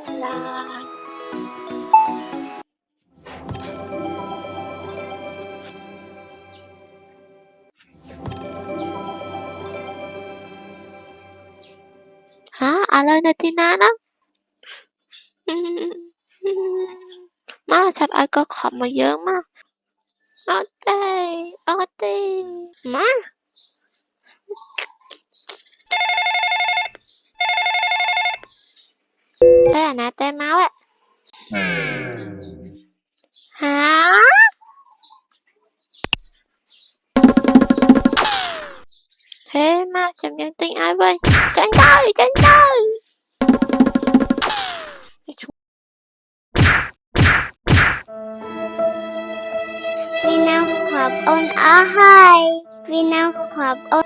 không là hả? Argentina đó. Má sao ai có khổng mà dớn má. Oti. Má. Thế à nè tê máu á. Hả? Thế mà chậm nhân tin ai vậy? Tránh tay, tránh tay. Vì nào khọp ôn ở hai. Vì nào khọp ôn.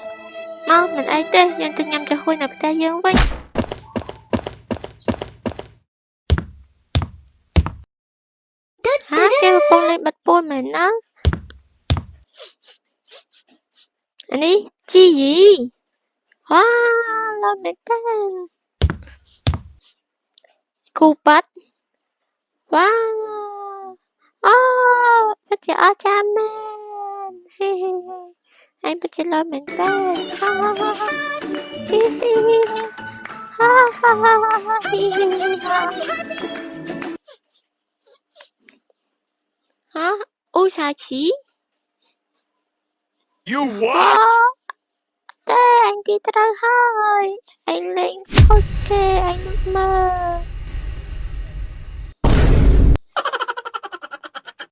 Mau mình ai tê, nhân tin nhầm cho khui nạp ta dương vậy. Hả? Kêu con lên bật bôi mình á. Anh đi, chi gì? Wow, lo mình tên. Cô bắt. Wow. Oh, bắt chở cha mình. Anh bắt chở lo mình tên. Hả? Ôi sao chí? You what? Tê, anh đi tới đây thôi. Anh lên. Ok, anh mơ.